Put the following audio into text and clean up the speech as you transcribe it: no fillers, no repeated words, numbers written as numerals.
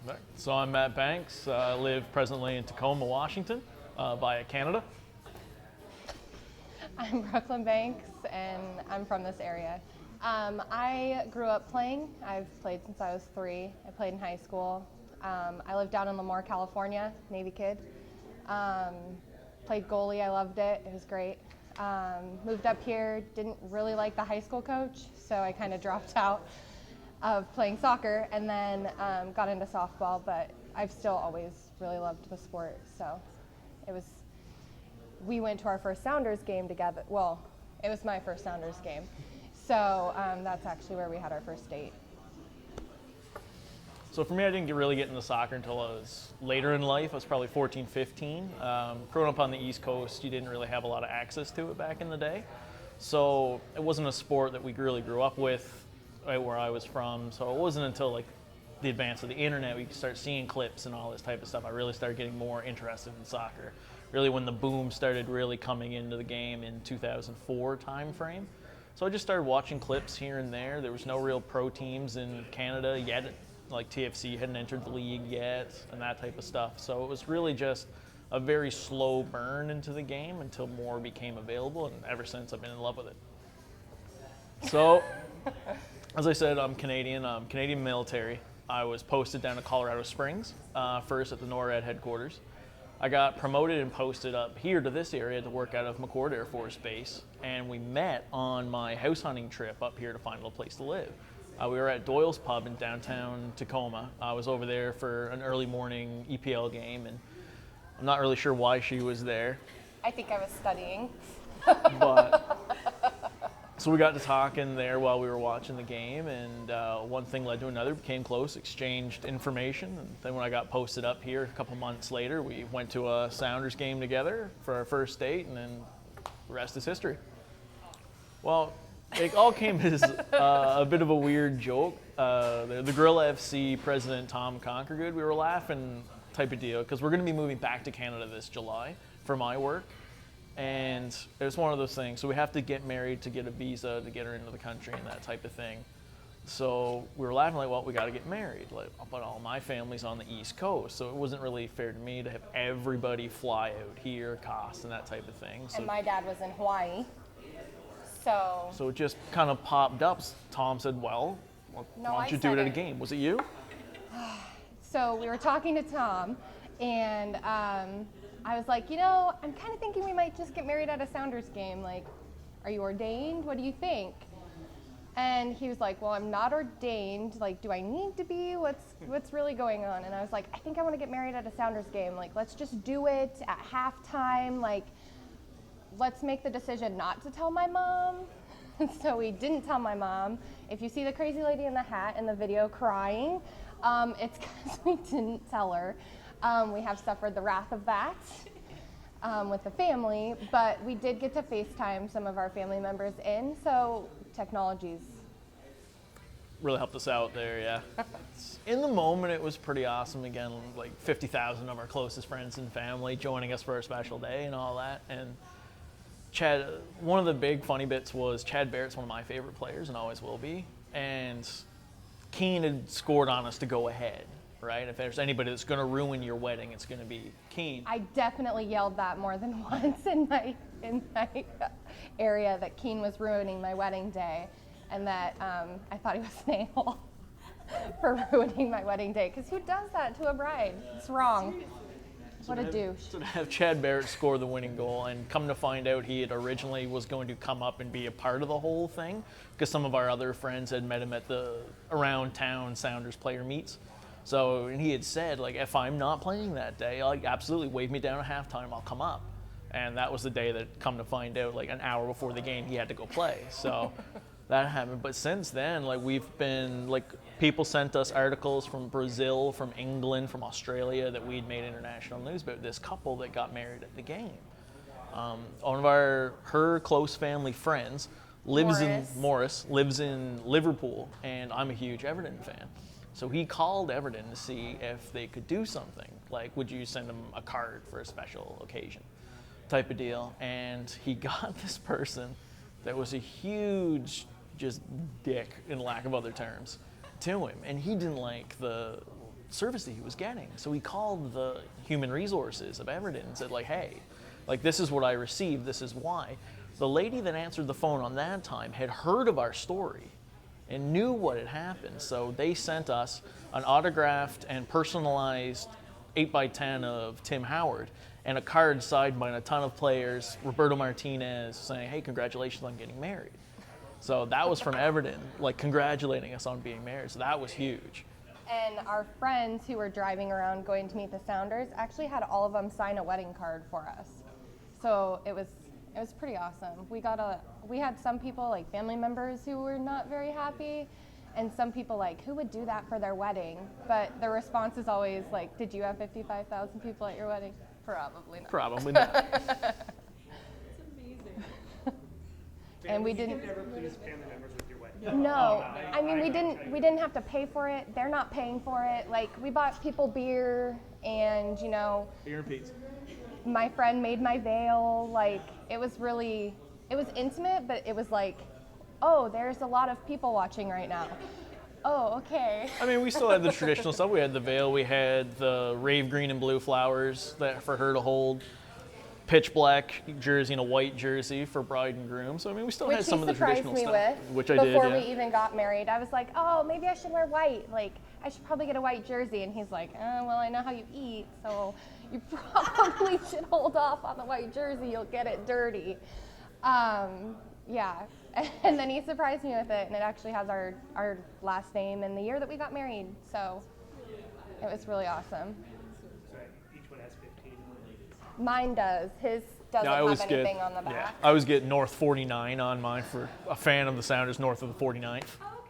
Right. So I'm Matt Banks. I live presently in Tacoma, Washington, via Canada. I'm Brooklyn Banks, and I'm from this area. I grew up playing. I've played since I was 3. I played in high school. I lived down in Lemoore, California, Navy kid. Played goalie. I loved it. It was great. Moved up here, didn't really like the high school coach, so I kind of dropped out of playing soccer, and then got into softball, but I've still always really loved the sport. So we went to our first Sounders game together. Well, it was my first Sounders game. So that's actually where we had our first date. So for me, I didn't really get into soccer until I was later in life. I was probably 14, 15. Growing up on the East Coast, you didn't really have a lot of access to it back in the day. So it wasn't a sport that we really grew up with right where I was from. So it wasn't until like the advance of the internet we could start seeing clips and all this type of stuff. I really started getting more interested in soccer. Really when the boom started really coming into the game in 2004 time frame. So I just started watching clips here and there. There was no real pro teams in Canada yet. Like TFC hadn't entered the league yet and that type of stuff. So it was really just a very slow burn into the game until more became available, and ever since I've been in love with it. So, as I said, I'm Canadian. I'm Canadian military. I was posted down to Colorado Springs, first at the NORAD headquarters. I got promoted and posted up here to this area to work out of McChord Air Force Base, and we met on my house hunting trip up here to find a place to live. We were at Doyle's Pub in downtown Tacoma. I was over there for an early morning EPL game, and I'm not really sure why she was there. I think I was studying. But so we got to talking there while we were watching the game, and one thing led to another, became close, exchanged information, and then when I got posted up here a couple months later, we went to a Sounders game together for our first date, and then the rest is history. Well, it all came as a bit of a weird joke. The Gorilla FC president, Tom Conquergood, we were laughing type of deal, because we're going to be moving back to Canada this July for my work. And it was one of those things. So we have to get married to get a visa to get her into the country and that type of thing. So we were laughing like, well, we got to get married. Like, but all my family's on the East Coast, so it wasn't really fair to me to have everybody fly out here, cost and that type of thing. So, And my dad was in Hawaii. So it just kind of popped up. Tom said, well, why don't you do it at a game? Was it you? So we were talking to Tom, and I was like, I'm kind of thinking we might just get married at a Sounders game. Like, are you ordained? What do you think? And he was like, well, I'm not ordained. Like, do I need to be? What's really going on? And I was like, I think I want to get married at a Sounders game. Like, let's just do it at halftime. Like, let's make the decision not to tell my mom. So we didn't tell my mom. If you see the crazy lady in the hat in the video crying, it's because we didn't tell her. We have suffered the wrath of that with the family, but we did get to FaceTime some of our family members in, so technology's really helped us out there, yeah. In the moment, it was pretty awesome. Again, like 50,000 of our closest friends and family joining us for our special day and all that. And Chad, one of the big funny bits was Chad Barrett's one of my favorite players and always will be. And Keane had scored on us to go ahead, right? If there's anybody that's going to ruin your wedding, it's going to be Keane. I definitely yelled that more than once in my area, that Keane was ruining my wedding day, and that I thought he was an a-hole for ruining my wedding day. Because who does that to a bride? It's wrong. What a douche. So to have Chad Barrett score the winning goal, and come to find out he had originally was going to come up and be a part of the whole thing, because some of our other friends had met him at the around town Sounders player meets. So and he had said, like, if I'm not playing that day, like, absolutely wave me down at halftime, I'll come up. And that was the day that, come to find out, like an hour before the game, he had to go play. So that happened. But since then, like, we've been, like, people sent us articles from Brazil, from England, from Australia that we'd made international news about this couple that got married at the game. One of her close family friends Morris lives in Liverpool, and I'm a huge Everton fan. So he called Everton to see if they could do something. Like, would you send him a card for a special occasion type of deal? And he got this person that was a huge just dick, in lack of other terms, to him. And he didn't like the service that he was getting. So he called the human resources of Everton and said, like, hey, like, this is what I received, this is why. The lady that answered the phone on that time had heard of our story and knew what had happened. So they sent us an autographed and personalized 8x10 of Tim Howard and a card signed by a ton of players, Roberto Martinez, saying, hey, congratulations on getting married. So that was from Everton, like, congratulating us on being married. So that was huge. And our friends who were driving around going to meet the Sounders actually had all of them sign a wedding card for us. So it was pretty awesome. We had some people, like family members, who were not very happy, and some people like, who would do that for their wedding? But the response is always like, did you have 55,000 people at your wedding? Probably not. Probably not. It's amazing. And we You didn't. can never please family members with your wedding. No, I mean we didn't have to pay for it. They're not paying for it. Like, we bought people beer, and Beer and pizza. my friend made my veil. Like, it was intimate, but it was like, oh, there's a lot of people watching right now. Oh, okay. I mean, we still had the traditional stuff. We had the veil, we had the rave green and blue flowers that for her to hold, pitch black jersey and a white jersey for bride and groom. So I mean, we still Which had he some of the surprised traditional me stuff, with which I did. before Yeah. we even got married. I was like, oh, maybe I should wear white. Like, I should probably get a white jersey. And he's like, well, I know how you eat, so you probably should hold off on the white jersey. You'll get it dirty. Yeah. And then he surprised me with it, and it actually has our last name and the year that we got married. So it was really awesome. So each one has 15. Mine does. His doesn't Yeah, I always have get, anything on the back. I always get North 49 on mine for a fan of the Sounders north of the 49th. Oh,